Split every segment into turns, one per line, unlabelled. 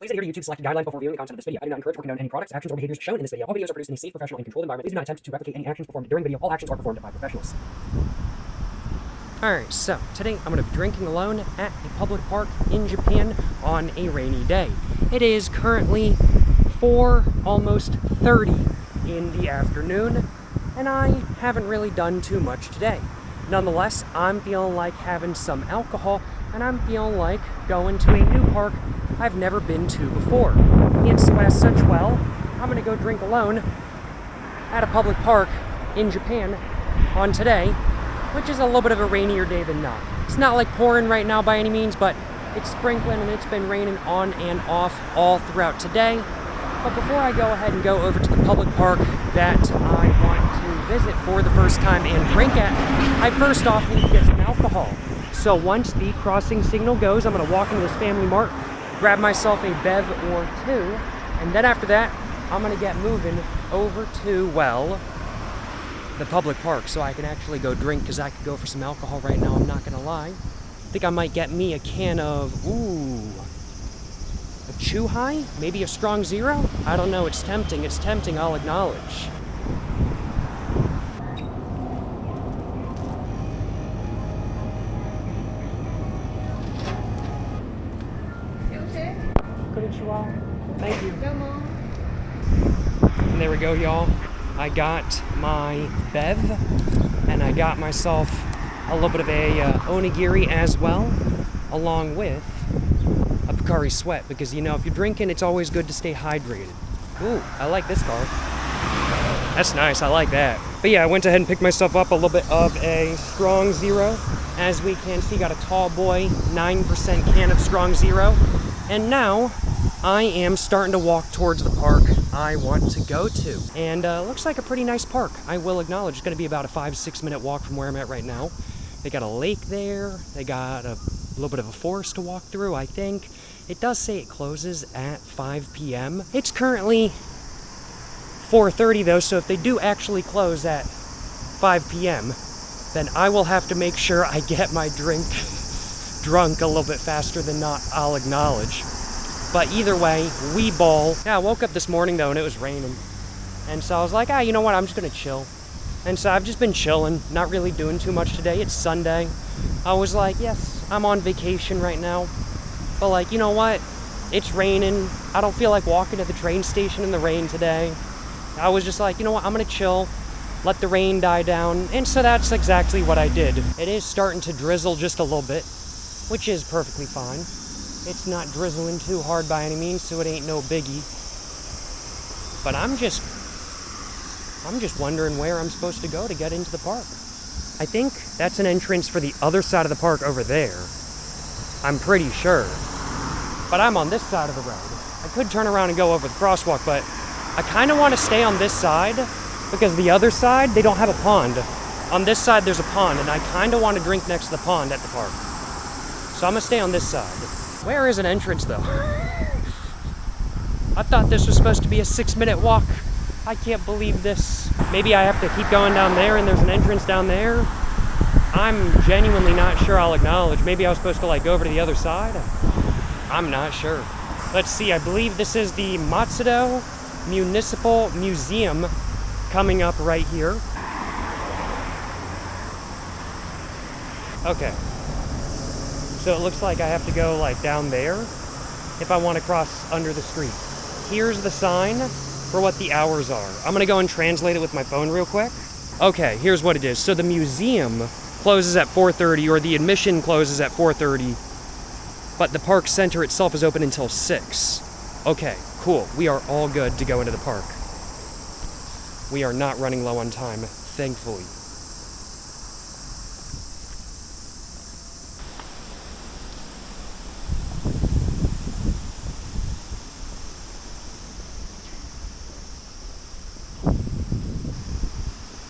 Please adhere to YouTube's selected guidelines before viewing the content of this video. I do not encourage or condone any products, actions, or behaviors shown in this video. All videos are produced in a safe, professional, and controlled environment. Please do not attempt to replicate any actions performed during the video. All actions are performed by professionals.
Alright, so today I'm going to be drinking alone at a public park in Japan on a rainy day. It is currently 4, almost 30 in the afternoon, and I haven't really done too much today. Nonetheless, I'm feeling like having some alcohol, and I'm feeling like going to a new park I've never been to before. And so as such, well, I'm going to go drink alone at a public park in Japan on today, which is a little bit of a rainier day than not. It's not like pouring right now by any means, but it's sprinkling and it's been raining on and off all throughout today. But before I go ahead and go over to the public park that I want to visit for the first time and drink at, I first off need to get some alcohol. So once the crossing signal goes, I'm going to walk into this Family Mart, grab myself a bev or two, and then after that, I'm going to get moving over to, well, the public park so I can actually go drink, because I could go for some alcohol right now, I'm not going to lie. I think I might get me a can of, a Chew High? Maybe a Strong Zero? I don't know, it's tempting, I'll acknowledge. Konnichiwa. Thank you. And there we go, y'all. I got my bev, and I got myself a little bit of a onigiri as well, along with a Pocari Sweat, because, you know, if you're drinking, it's always good to stay hydrated. Ooh, I like this car. That's nice, I like that. But yeah, I went ahead and picked myself up a little bit of a Strong Zero. As we can see, got a tall boy, 9% can of Strong Zero. And now, I am starting to walk towards the park I want to go to. And looks like a pretty nice park, I will acknowledge. It's going to be about a 5-6 minute walk from where I'm at right now. They got a lake there. They got a little bit of a forest to walk through, I think. It does say it closes at 5 p.m. It's currently 4:30 though, so if they do actually close at 5 p.m., then I will have to make sure I get my drunk a little bit faster than not, I'll acknowledge. But either way, we ball. Yeah, I woke up this morning though and it was raining. And so I was like, you know what, I'm just gonna chill. And so I've just been chilling, not really doing too much today. It's Sunday. I was like, yes, I'm on vacation right now. But like, you know what? It's raining. I don't feel like walking to the train station in the rain today. I was just like, you know what, I'm gonna chill, let the rain die down. And so that's exactly what I did. It is starting to drizzle just a little bit, which is perfectly fine. It's not drizzling too hard by any means, so it ain't no biggie. But I'm just wondering where I'm supposed to go to get into the park. I think that's an entrance for the other side of the park over there. I'm pretty sure. But I'm on this side of the road. I could turn around and go over the crosswalk, but I kind of want to stay on this side because the other side, they don't have a pond. On this side, there's a pond, and I kind of want to drink next to the pond at the park. So I'm going to stay on this side. Where is an entrance, though? I thought this was supposed to be a 6-minute walk. I can't believe this. Maybe I have to keep going down there and there's an entrance down there. I'm genuinely not sure, I'll acknowledge. Maybe I was supposed to like go over to the other side. I'm not sure. Let's see, I believe this is the Matsudo Municipal Museum coming up right here. Okay. So it looks like I have to go like down there if I want to cross under the street. Here's the sign for what the hours are. I'm gonna go and translate it with my phone real quick. Okay, here's what it is. So the museum closes at 4:30, or the admission closes at 4:30, but the park center itself is open until 6. Okay, cool. We are all good to go into the park. We are not running low on time, thankfully.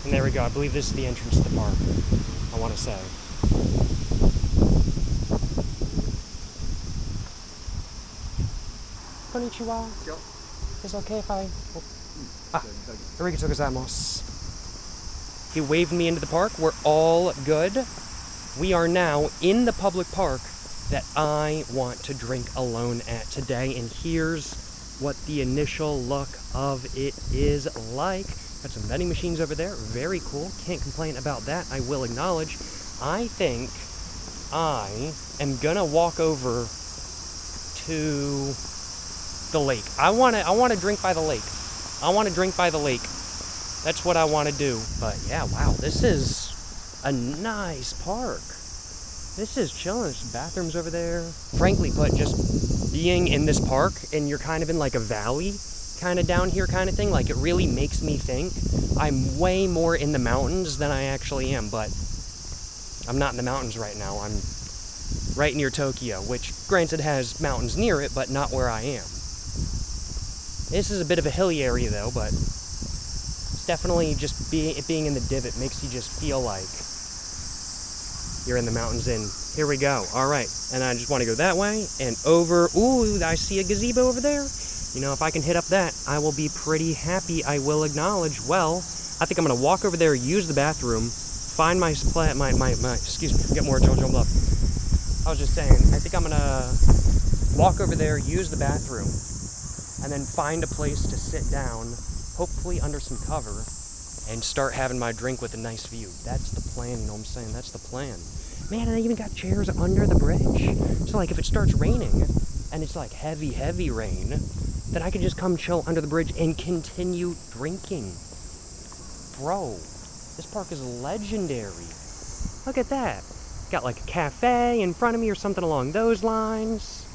And there we go, I believe this is the entrance to the park, I want to say. Konnichiwa. Is it okay if I... Arigatou gozaimasu. He waved me into the park, we're all good. We are now in the public park that I want to drink alone at today, and here's what the initial look of it is like. Got some vending machines over there, very cool, can't complain about that, I will acknowledge. I think I am gonna walk over to the lake. I want to drink by the lake. I want to drink by the lake. That's what I want to do. But yeah, wow, this is a nice park. This is chilling. There's some bathrooms over there. Frankly put, just being in this park and you're kind of in like a valley kind of down here kind of thing, like it really makes me think I'm way more in the mountains than I actually am. But I'm not in the mountains right now. I'm right near Tokyo, which granted has mountains near it, but not where I am. This is a bit of a hilly area though, but it's definitely just being in the divot makes you just feel like you're in the mountains. And here we go. All right, and I just want to go that way and over. Ooh, I see a gazebo over there. You know, if I can hit up that, I will be pretty happy, I will acknowledge. Well, I think I'm gonna walk over there, use the bathroom, find my excuse me, get more jump up. I was just saying, I think I'm gonna walk over there, use the bathroom, and then find a place to sit down, hopefully under some cover, and start having my drink with a nice view. That's the plan, you know what I'm saying? That's the plan. Man, and I even got chairs under the bridge. So like if it starts raining, and it's like heavy, heavy rain, then I can just come chill under the bridge and continue drinking. Bro, this park is legendary. Look at that. Got like a cafe in front of me or something along those lines.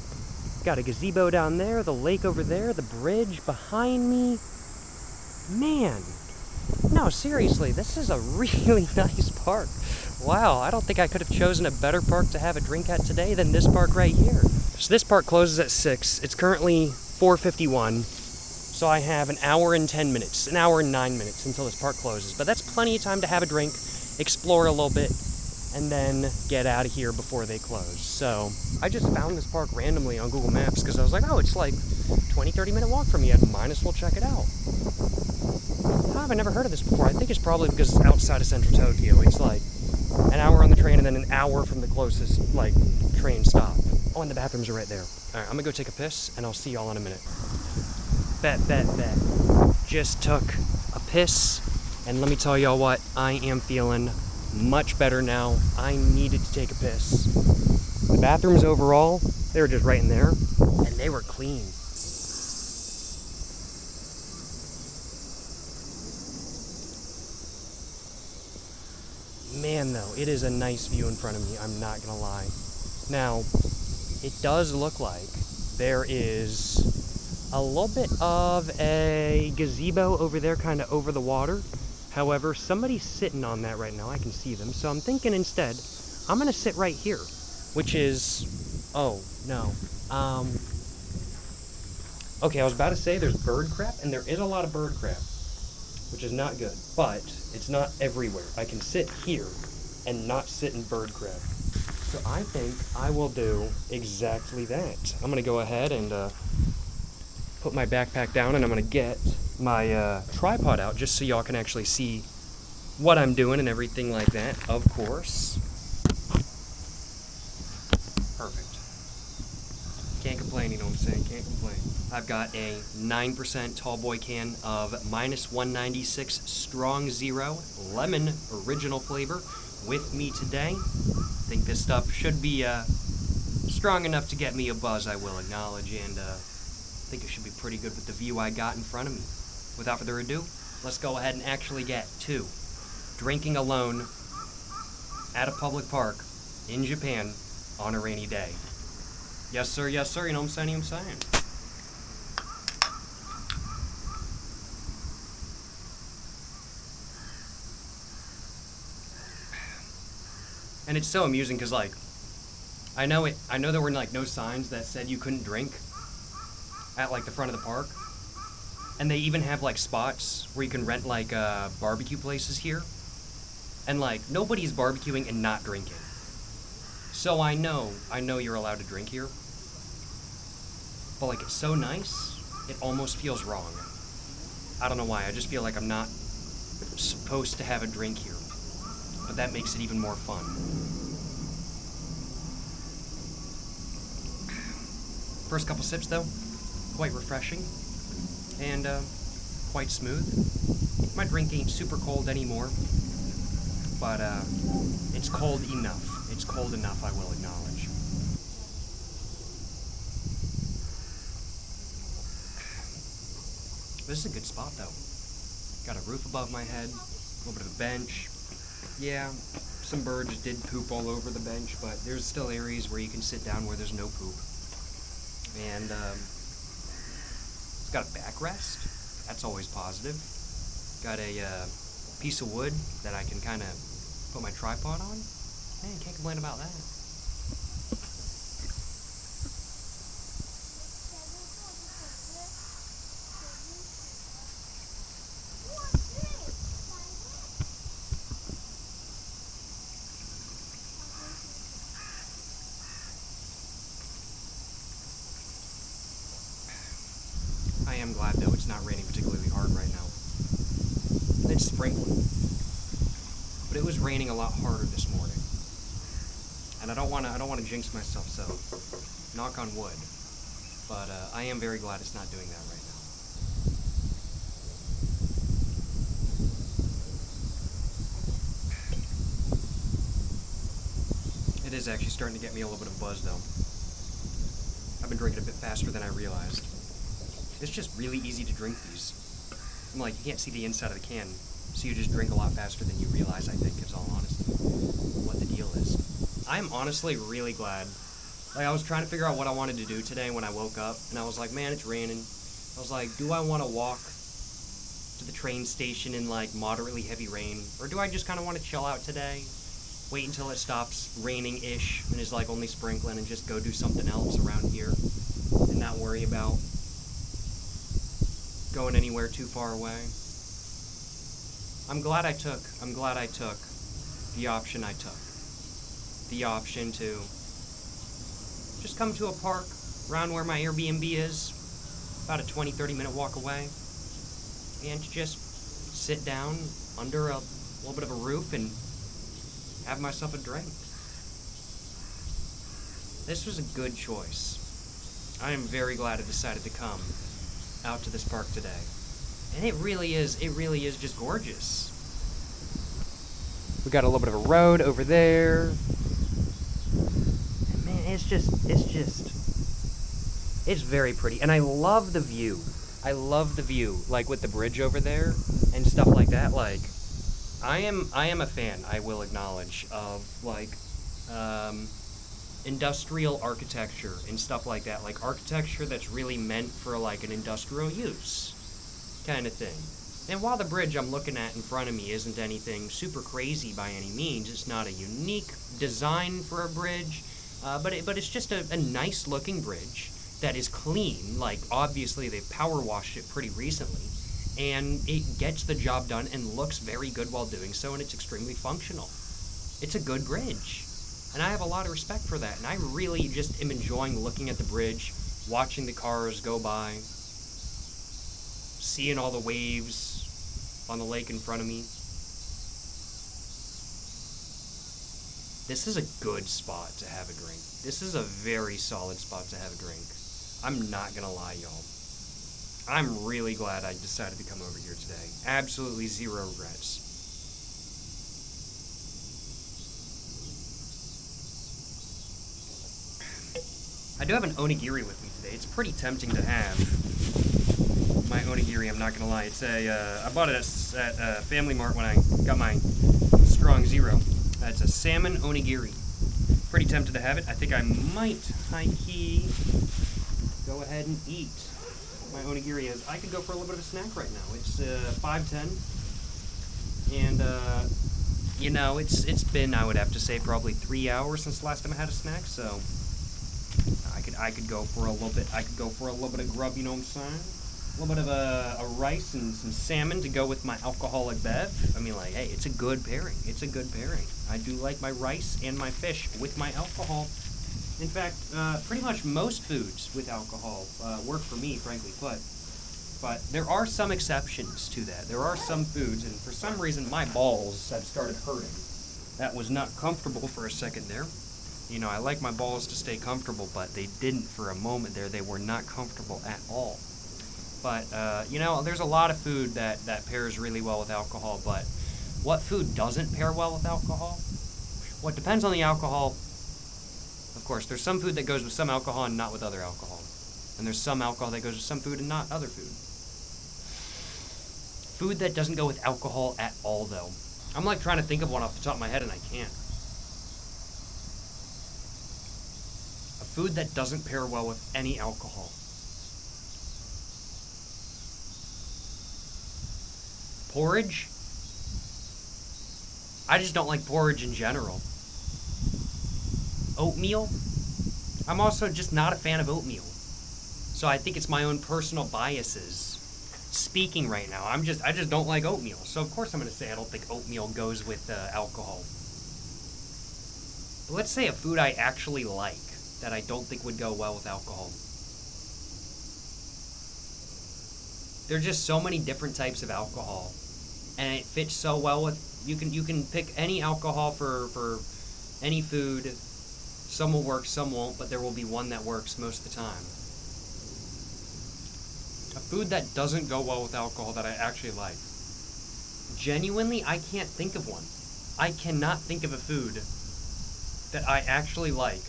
Got a gazebo down there, the lake over there, the bridge behind me. Man, no, seriously, this is a really nice park. Wow, I don't think I could have chosen a better park to have a drink at today than this park right here. So this park closes at 6. It's currently 4:51. So I have an hour and 10 minutes, an hour and 9 minutes until this park closes. But that's plenty of time to have a drink, explore a little bit, and then get out of here before they close. So I just found this park randomly on Google Maps because I was like, oh, it's like 20-30 minute walk from me. I might as well check it out. How have I never heard of this before? I think it's probably because it's outside of central Tokyo. It's like an hour on the train and then an hour from the closest like train stop. Oh, and the bathrooms are right there. All right, I'm gonna go take a piss and I'll see y'all in a minute. Bet. Just took a piss, and let me tell y'all what, I am feeling much better now. I needed to take a piss. The bathrooms overall, they were just right in there, and they were clean. Man, though, it is a nice view in front of me, I'm not gonna lie. Now, it does look like there is a little bit of a gazebo over there, kind of over the water. However, somebody's sitting on that right now. I can see them. So I'm thinking instead, I'm going to sit right here, which is, oh, no. Okay, I was about to say there's bird crap, and there is a lot of bird crap, which is not good. But it's not everywhere. I can sit here and not sit in bird crap. So I think I will do exactly that. I'm going to go ahead and put my backpack down, and I'm going to get my tripod out just so y'all can actually see what I'm doing and everything like that, of course. Perfect. Can't complain, you know what I'm saying? Can't complain. I've got a 9% tall boy can of -196 Strong Zero lemon original flavor with me today. I think this stuff should be strong enough to get me a buzz, I will acknowledge, and I think it should be pretty good with the view I got in front of me. Without further ado, let's go ahead and actually get to drinking alone at a public park in Japan on a rainy day. Yes sir, you know what I'm saying? And it's so amusing because like, I know there were like no signs that said you couldn't drink at like the front of the park, and they even have like spots where you can rent like barbecue places here, and like nobody's barbecuing and not drinking. So I know you're allowed to drink here, but like it's so nice, it almost feels wrong. I don't know why, I just feel like I'm not supposed to have a drink here, but that makes it even more fun. First couple sips, though, quite refreshing and quite smooth. My drink ain't super cold anymore, but it's cold enough. It's cold enough, I will acknowledge. This is a good spot, though. Got a roof above my head, a little bit of a bench. Yeah, some birds did poop all over the bench, but there's still areas where you can sit down where there's no poop. And it's got a backrest. That's always positive. Got a piece of wood that I can kind of put my tripod on. Man, can't complain about that. I am glad, though, it's not raining particularly hard right now. It's sprinkling, but it was raining a lot harder this morning, and I don't want to jinx myself, so knock on wood. But I am very glad it's not doing that right now. It is actually starting to get me a little bit of a buzz, though. I've been drinking a bit faster than I realized. It's just really easy to drink these. I'm like, you can't see the inside of the can, so you just drink a lot faster than you realize, I think, is all honesty, what the deal is. I'm honestly really glad. Like, I was trying to figure out what I wanted to do today when I woke up, and I was like, man, it's raining. I was like, do I want to walk to the train station in, like, moderately heavy rain, or do I just kind of want to chill out today, wait until it stops raining-ish and is, like, only sprinkling, and just go do something else around here and not worry about going anywhere too far away. I'm glad I took the option I took. The option to just come to a park around where my Airbnb is, about a 20-30 minute walk away, and to just sit down under a little bit of a roof and have myself a drink. This was a good choice. I am very glad I decided to come out to this park today. And it really is just gorgeous. We got a little bit of a road over there. And man, it's very pretty. And I love the view. Like with the bridge over there and stuff like that. Like, I am a fan, I will acknowledge, of like industrial architecture and stuff like that, like architecture that's really meant for like an industrial use kind of thing. And while the bridge I'm looking at in front of me isn't anything super crazy by any means, it's not a unique design for a bridge, but it's just a nice looking bridge that is clean. Like, obviously they've power washed it pretty recently, and it gets the job done and looks very good while doing so, and it's extremely functional. It's a good bridge. And I have a lot of respect for that. And I really just am enjoying looking at the bridge, watching the cars go by, seeing all the waves on the lake in front of me. This is a good spot to have a drink. This is a very solid spot to have a drink. I'm not gonna lie, y'all. I'm really glad I decided to come over here today. Absolutely zero regrets. I do have an onigiri with me today. It's pretty tempting to have my onigiri, I'm not gonna lie. It's I bought it at Family Mart when I got my Strong Zero. It's a salmon onigiri. Pretty tempted to have it. I think I might high-key go ahead and eat my onigiri, as I could go for a little bit of a snack right now. It's 5:10, and you know, it's been, I would have to say, probably 3 hours since the last time I had a snack. So I could go for a little bit. I could go for a little bit of grub. You know what I'm saying? A little bit of a rice and some salmon to go with my alcoholic bev. I mean, like, hey, it's a good pairing. It's a good pairing. I do like my rice and my fish with my alcohol. In fact, pretty much most foods with alcohol work for me, frankly put. But there are some exceptions to that. There are some foods, and for some reason my balls have started hurting. That was not comfortable for a second there. You know, I like my balls to stay comfortable, but they didn't for a moment there. They were not comfortable at all. But, you know, there's a lot of food that pairs really well with alcohol, but what food doesn't pair well with alcohol? Well, it depends on the alcohol. Of course, there's some food that goes with some alcohol and not with other alcohol. And there's some alcohol that goes with some food and not other food. Food that doesn't go with alcohol at all, though. I'm like trying to think of one off the top of my head and I can't. A food that doesn't pair well with any alcohol. Porridge? I just don't like porridge in general. Oatmeal? I'm also just not a fan of oatmeal. So I think it's my own personal biases speaking right now. I just don't like oatmeal. So of course I'm going to say I don't think oatmeal goes with alcohol. But let's say a food I actually like that I don't think would go well with alcohol. There's just so many different types of alcohol, and it fits so well with you can pick any alcohol for any food. Some will work, some won't, but there will be one that works most of the time. A food that doesn't go well with alcohol that I actually like. Genuinely, I can't think of one. I cannot think of a food that I actually like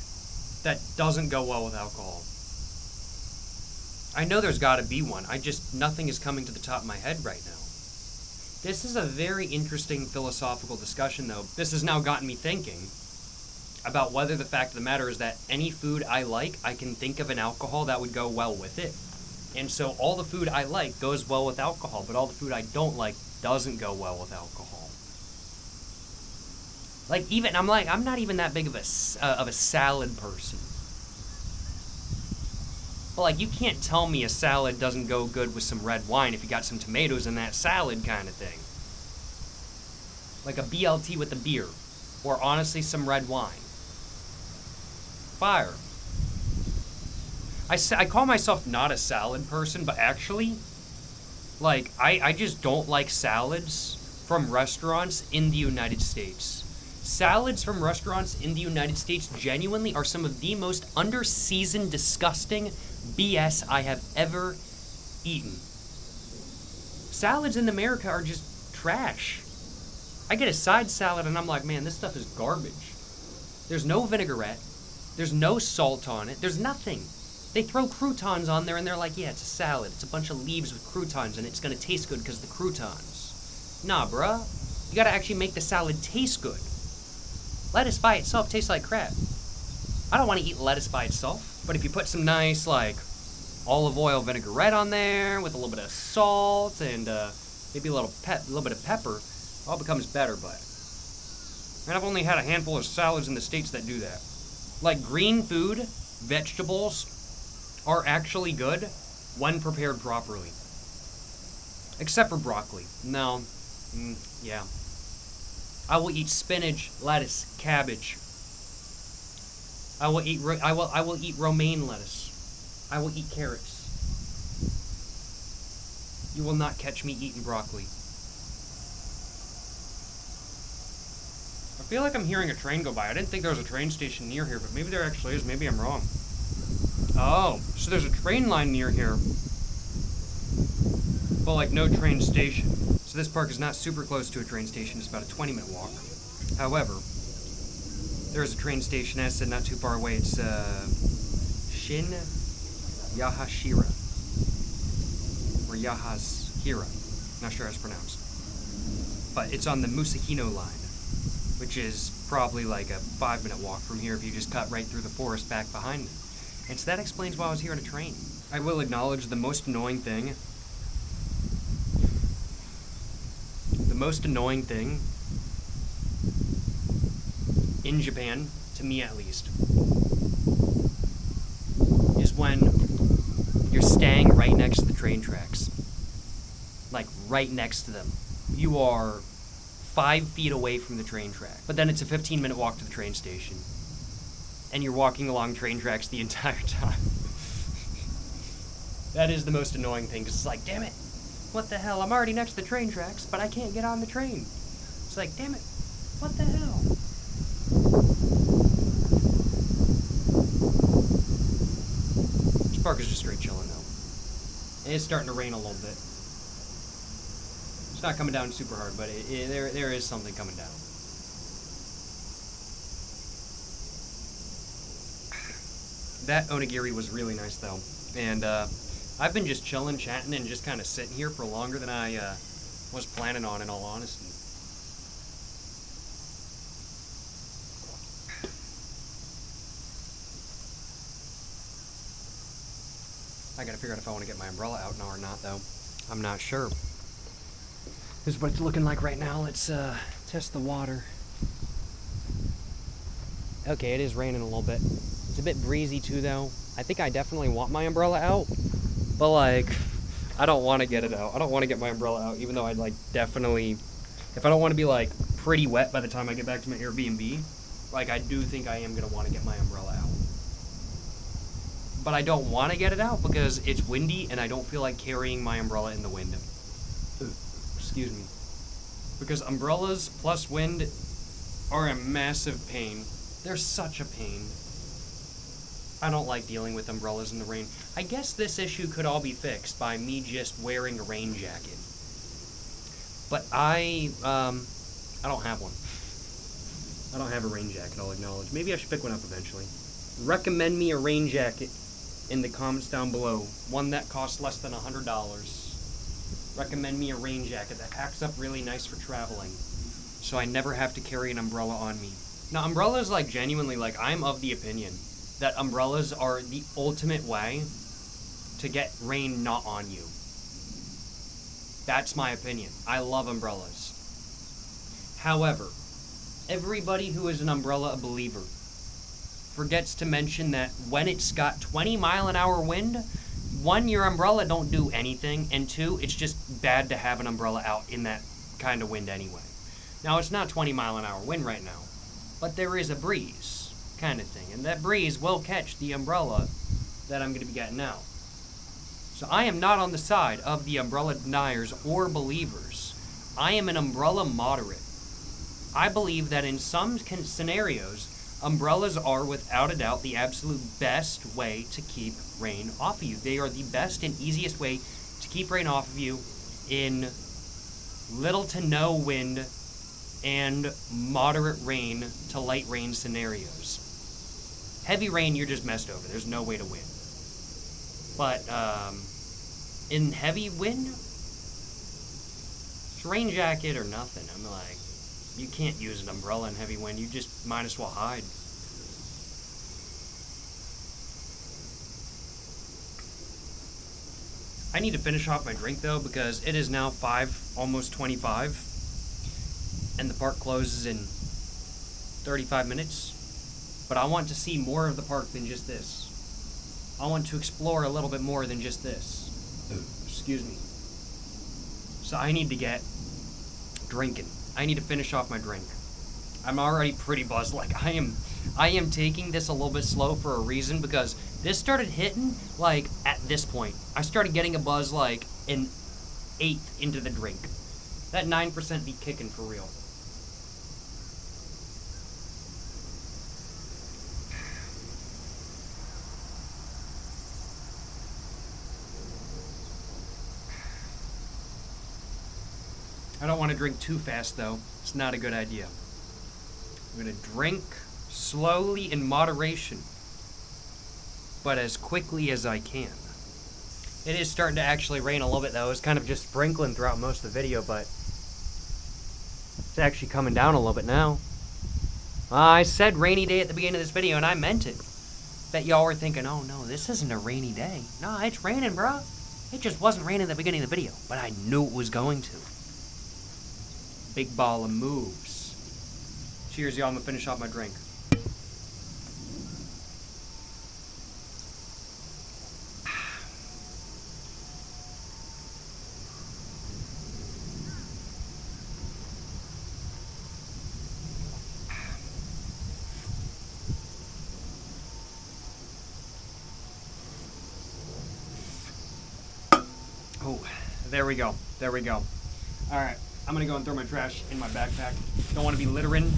that doesn't go well with alcohol. I know there's got to be one. Nothing is coming to the top of my head right now. This is a very interesting philosophical discussion, though. This has now gotten me thinking about whether the fact of the matter is that any food I like, I can think of an alcohol that would go well with it. And so all the food I like goes well with alcohol, but all the food I don't like doesn't go well with alcohol. I'm not even that big of a salad person. But you can't tell me a salad doesn't go good with some red wine if you got some tomatoes in that salad kind of thing. Like a BLT with a beer, or honestly some red wine. Fire. I call myself not a salad person, but actually, I just don't like salads from restaurants in the United States. Salads from restaurants in the United States genuinely are some of the most under-seasoned, disgusting BS I have ever eaten. Salads in America are just trash. I get a side salad and I'm like, man, this stuff is garbage. There's no vinaigrette. There's no salt on it. There's nothing. They throw croutons on there and they're like, yeah, it's a salad. It's a bunch of leaves with croutons and it's going to taste good because of the croutons. Nah, bruh. You got to actually make the salad taste good. Lettuce by itself tastes like crap. I don't want to eat lettuce by itself, but if you put some nice, olive oil vinaigrette on there with a little bit of salt and maybe a little bit of pepper, it all becomes better, but... And I've only had a handful of salads in the States that do that. Green food, vegetables, are actually good when prepared properly. Except for broccoli. No. Yeah. I will eat spinach, lettuce, cabbage. I will eat romaine lettuce. I will eat carrots. You will not catch me eating broccoli. I feel like I'm hearing a train go by. I didn't think there was a train station near here, but maybe there actually is. Maybe I'm wrong. Oh, so there's a train line near here, but no train station. So this park is not super close to a train station. It's about a 20-minute walk. However, there is a train station, as I said, not too far away. It's Shin Yahashira. Or Yahashira. Not sure how it's pronounced. But it's on the Musashino line, which is probably a 5-minute walk from here if you just cut right through the forest back behind me. And so that explains why I was here on a train. I will acknowledge the most annoying thing. The most annoying thing in Japan, to me at least, is when you're staying right next to the train tracks. Right next to them. You are 5 feet away from the train track. But then it's a 15-minute walk to the train station. And you're walking along train tracks the entire time. That is the most annoying thing, because it's damn it, what the hell, I'm already next to the train tracks, but I can't get on the train. It's damn it, what the hell? park is just straight chilling though. It's starting to rain a little bit. It's not coming down super hard, but there is something coming down. That onigiri was really nice though, and I've been just chilling, chatting, and just kind of sitting here for longer than I was planning on, in all honesty. I gotta figure out if I want to get my umbrella out now or not, though. I'm not sure. This is what it's looking like right now. Let's test the water. Okay, it is raining a little bit. It's a bit breezy too, though. I think I definitely want my umbrella out, but like, I don't want to get it out. I don't want to get my umbrella out, even though I'd like definitely, if I don't want to be like pretty wet by the time I get back to my Airbnb, like I do think I am gonna want to get my umbrella out. But I don't want to get it out because it's windy and I don't feel like carrying my umbrella in the wind. Excuse me. Because umbrellas plus wind are a massive pain. They're such a pain. I don't like dealing with umbrellas in the rain. I guess this issue could all be fixed by me just wearing a rain jacket. But I don't have one. I don't have a rain jacket, I'll acknowledge. Maybe I should pick one up eventually. Recommend me a rain jacket in the comments down below. One that costs less than $100. Recommend me a rain jacket that packs up really nice for traveling, so I never have to carry an umbrella on me. Now, umbrellas, like, genuinely, like, I'm of the opinion that umbrellas are the ultimate way to get rain not on you. That's my opinion. I love umbrellas. However, everybody who is an umbrella believer forgets to mention that when it's got 20-mile-an-hour wind, one, your umbrella don't do anything, and two, it's just bad to have an umbrella out in that kind of wind anyway. Now, it's not 20-mile-an-hour wind right now, but there is a breeze kind of thing, and that breeze will catch the umbrella that I'm going to be getting out. So I am not on the side of the umbrella deniers or believers. I am an umbrella moderate. I believe that in some scenarios, umbrellas are, without a doubt, the absolute best way to keep rain off of you. They are the best and easiest way to keep rain off of you in little to no wind and moderate rain to light rain scenarios. Heavy rain, you're just messed over. There's no way to win. But in heavy wind, it's rain jacket or nothing. I'm like, you can't use an umbrella in heavy wind. You just might as well hide. I need to finish off my drink though, because it is now 5, almost 25, and the park closes in 35 minutes. But I want to see more of the park than just this. I want to explore a little bit more than just this. Excuse me. So I need to get drinking. I need to finish off my drink. I'm already pretty buzzed. Like, I am taking this a little bit slow for a reason, because this started hitting, like, at this point. I started getting a buzz, like, an 1/8 into the drink. That 9% be kicking for real. I don't want to drink too fast, though. It's not a good idea. I'm going to drink slowly in moderation, but as quickly as I can. It is starting to actually rain a little bit, though. It's kind of just sprinkling throughout most of the video, but it's actually coming down a little bit now. I said rainy day at the beginning of this video, and I meant it. Bet y'all were thinking, oh no, this isn't a rainy day. No, it's raining, bro. It just wasn't raining at the beginning of the video, but I knew it was going to. Big ball of moves. Cheers, y'all. I'm gonna finish off my drink. Oh, there we go. There we go. All right. I'm gonna go and throw my trash in my backpack. Don't want to be littering.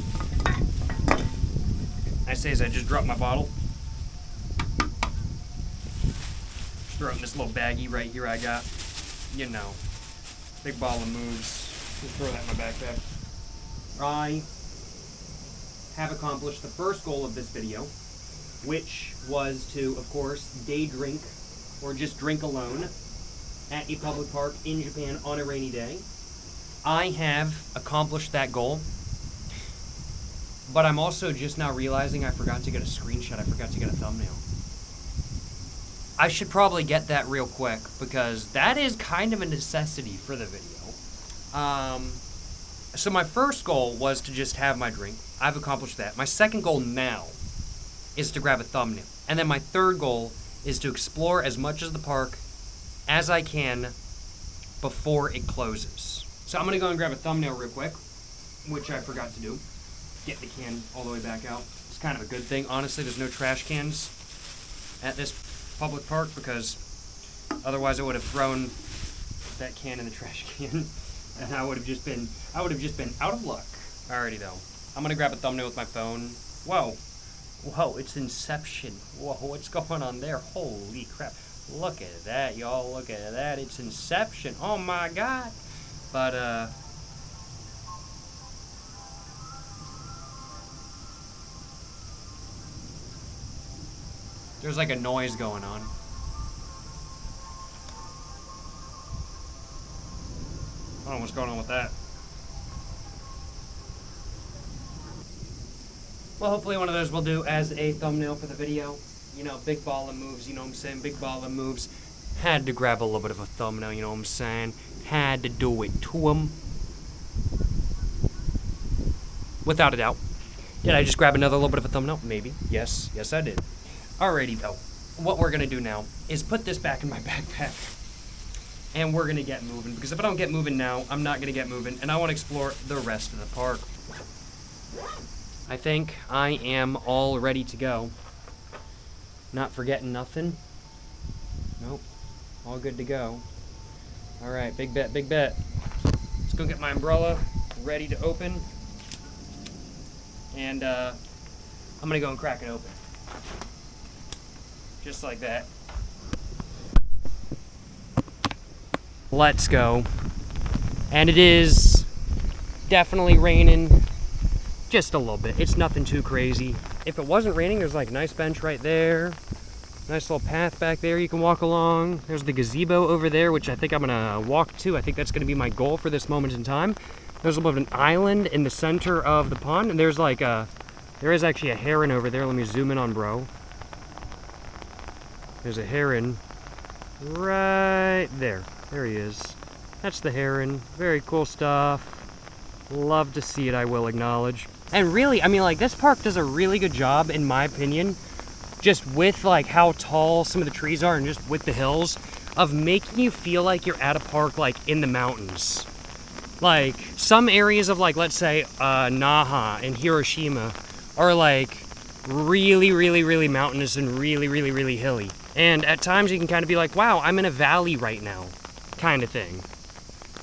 I say as I just dropped my bottle. throw it in this little baggie right here I got. You know, big ball of moves. Just throw that in my backpack. I have accomplished the first goal of this video, which was to, of course, day drink or just drink alone at a public park in Japan on a rainy day. I have accomplished that goal, but I'm also just now realizing I forgot to get a screenshot. I forgot to get a thumbnail. I should probably get that real quick because that is kind of a necessity for the video. So my first goal was to just have my drink. I've accomplished that. My second goal now is to grab a thumbnail. And then my third goal is to explore as much of the park as I can before it closes. So I'm going to go and grab a thumbnail real quick, which I forgot to do. Get the can all the way back out. It's kind of a good thing. Honestly, there's no trash cans at this public park because otherwise I would have thrown that can in the trash can. And I would have just been out of luck. Alrighty though. I'm gonna grab a thumbnail with my phone. Whoa. Whoa, it's Inception. Whoa, what's going on there? Holy crap. Look at that, y'all. Look at that. It's Inception. Oh my god. But there's like a noise going on. I don't know what's going on with that. Well, hopefully one of those will do as a thumbnail for the video. You know, big ball of moves, you know what I'm saying? Big ball of moves. Had to grab a little bit of a thumbnail, you know what I'm saying? Had to do it to him. Without a doubt. Did I just grab another little bit of a thumbnail? Maybe. Yes. Yes, I did. Alrighty, though. What we're going to do now is put this back in my backpack. And we're going to get moving. Because if I don't get moving now, I'm not going to get moving. And I want to explore the rest of the park. I think I am all ready to go. Not forgetting nothing. Nope. All good to go. Alright, big bet, big bet. Let's go get my umbrella ready to open. And I'm going to go and crack it open. Just like that. Let's go. And it is definitely raining. Just a little bit. It's nothing too crazy. If it wasn't raining, there's like a nice bench right there. Nice little path back there you can walk along. There's the gazebo over there, which I think I'm gonna walk to. I think that's gonna be my goal for this moment in time. There's a little bit of an island in the center of the pond, and there's like there is actually a heron over there. Let me zoom in on bro. There's a heron right there. There he is. That's the heron. Very cool stuff. Love to see it, I will acknowledge. And really, I mean, like, this park does a really good job, in my opinion, just with, like, how tall some of the trees are and just with the hills, of making you feel like you're at a park, like, in the mountains. Like, some areas of, like, let's say, Naha and Hiroshima are, like, really, really, really mountainous and really, really, really hilly. And at times you can kind of be like, wow, I'm in a valley right now, kind of thing.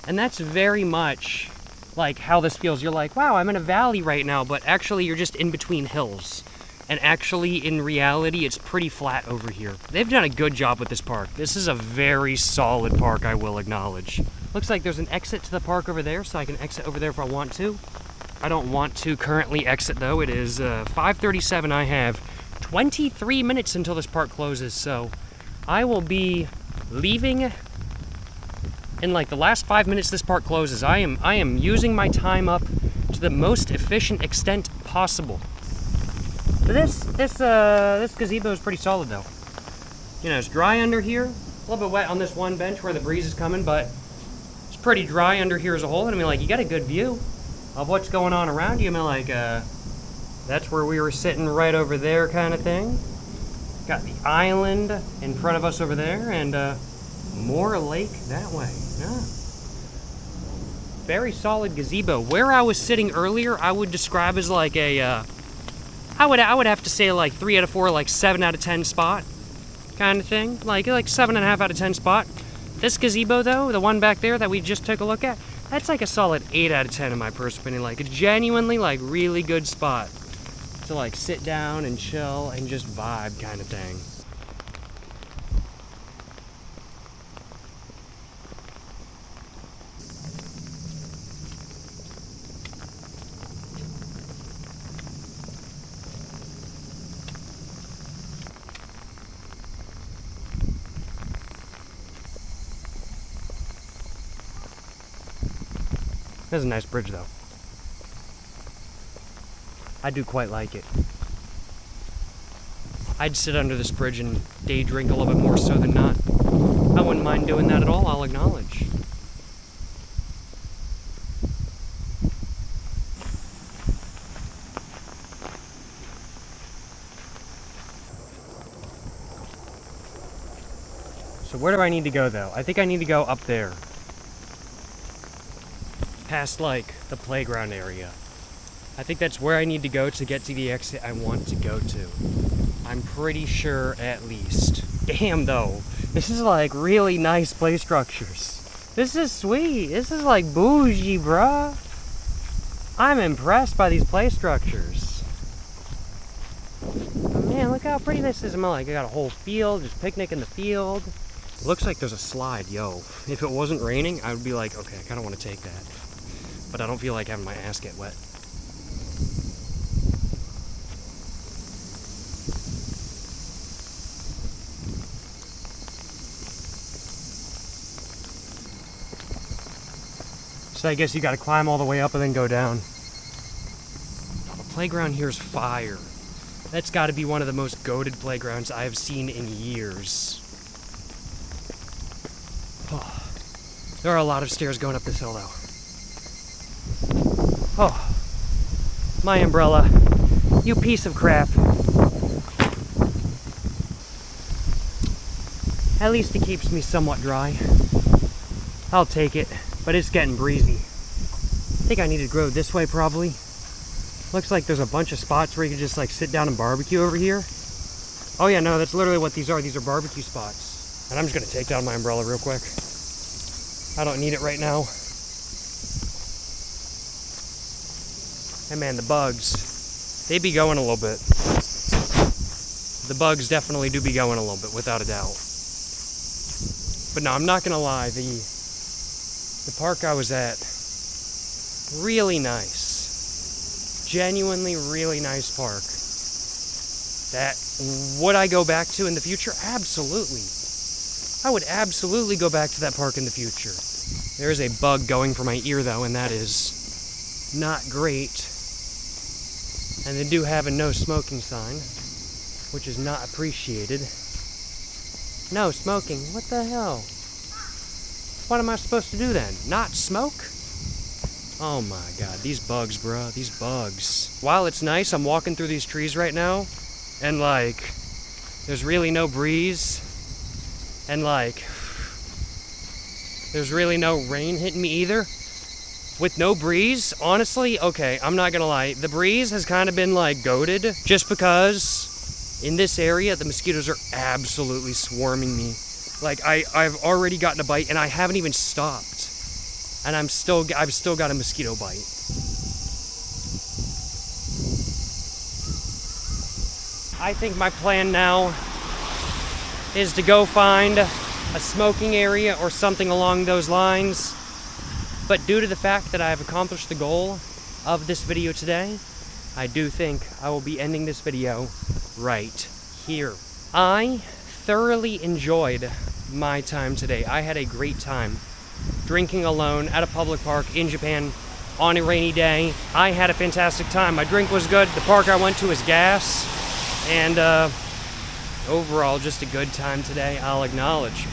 And that's very much like how this feels. You're like, wow, I'm in a valley right now, but actually you're just in between hills. And actually, in reality, it's pretty flat over here. They've done a good job with this park. This is a very solid park, I will acknowledge. Looks like there's an exit to the park over there, so I can exit over there if I want to. I don't want to currently exit, though. It is 5:37. I have 23 minutes until this park closes, so I will be leaving in like the last 5 minutes this park closes. I am using my time up to the most efficient extent possible. But this gazebo is pretty solid though. You know, it's dry under here. A little bit wet on this one bench where the breeze is coming, but it's pretty dry under here as a whole. And I mean, like, you got a good view of what's going on around you. I mean, like, that's where we were sitting right over there kind of thing. Got the island in front of us over there, and more lake that way. Yeah. Very solid gazebo. Where I was sitting earlier, I would describe as like a, I would have to say like 3 out of 4, like 7 out of 10 spot kind of thing. Like 7.5 out of 10 spot. This gazebo though, the one back there that we just took a look at, that's like a solid 8 out of 10 in my personal opinion. Like a genuinely like really good spot to like sit down and chill and just vibe kind of thing. That's a nice bridge, though. I do quite like it. I'd sit under this bridge and day drink a little bit more so than not. I wouldn't mind doing that at all, I'll acknowledge. So where do I need to go, though? I think I need to go up there. Past, like, the playground area. I think that's where I need to go to get to the exit I want to go to. I'm pretty sure, at least. Damn, though. This is, like, really nice play structures. This is sweet. This is, like, bougie, bruh. I'm impressed by these play structures. But man, look how pretty this is. I'm like, I got a whole field, just picnic in the field. It looks like there's a slide, yo. If it wasn't raining, I would be like, okay, I kind of want to take that. But I don't feel like having my ass get wet. So I guess you gotta climb all the way up and then go down. The playground here is fire. That's gotta be one of the most goated playgrounds I have seen in years. Oh, there are a lot of stairs going up this hill, though. Oh, my umbrella. You piece of crap. At least it keeps me somewhat dry. I'll take it, but it's getting breezy. I think I need to go this way, probably. Looks like there's a bunch of spots where you can just like sit down and barbecue over here. Oh yeah, no, that's literally what these are. These are barbecue spots. And I'm just gonna take down my umbrella real quick. I don't need it right now. And man, the bugs, they be going a little bit. The bugs definitely do be going a little bit, without a doubt. But no, I'm not gonna lie, the park I was at, really nice. Genuinely really nice park. That, would I go back to in the future? Absolutely. I would absolutely go back to that park in the future. There is a bug going for my ear, though, and that is not great. And they do have a no smoking sign, which is not appreciated. No smoking? What the hell? What am I supposed to do then? Not smoke? Oh my god, these bugs, bro. These bugs. While it's nice, I'm walking through these trees right now, and like, there's really no breeze. And like, there's really no rain hitting me either. With no breeze, honestly, okay, I'm not gonna lie. The breeze has kind of been like goated, just because in this area, the mosquitoes are absolutely swarming me. Like, I've already gotten a bite and I haven't even stopped. And I've still got a mosquito bite. I think my plan now is to go find a smoking area or something along those lines. But due to the fact that I have accomplished the goal of this video today, I do think I will be ending this video right here. I thoroughly enjoyed my time today. I had a great time drinking alone at a public park in Japan on a rainy day. I had a fantastic time. My drink was good. The park I went to is gas. And overall, just a good time today, I'll acknowledge.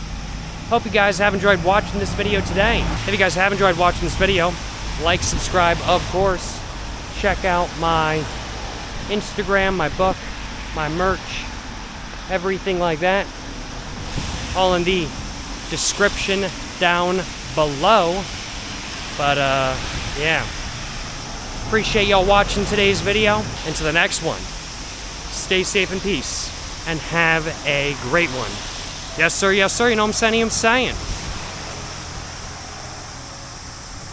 Hope you guys have enjoyed watching this video today. If you guys have enjoyed watching this video, like, subscribe, of course. Check out my Instagram, my book, my merch, everything like that. All in the description down below. But yeah. Appreciate y'all watching today's video. Until the next one, stay safe and peace, and have a great one. Yes, sir, you know what I'm saying?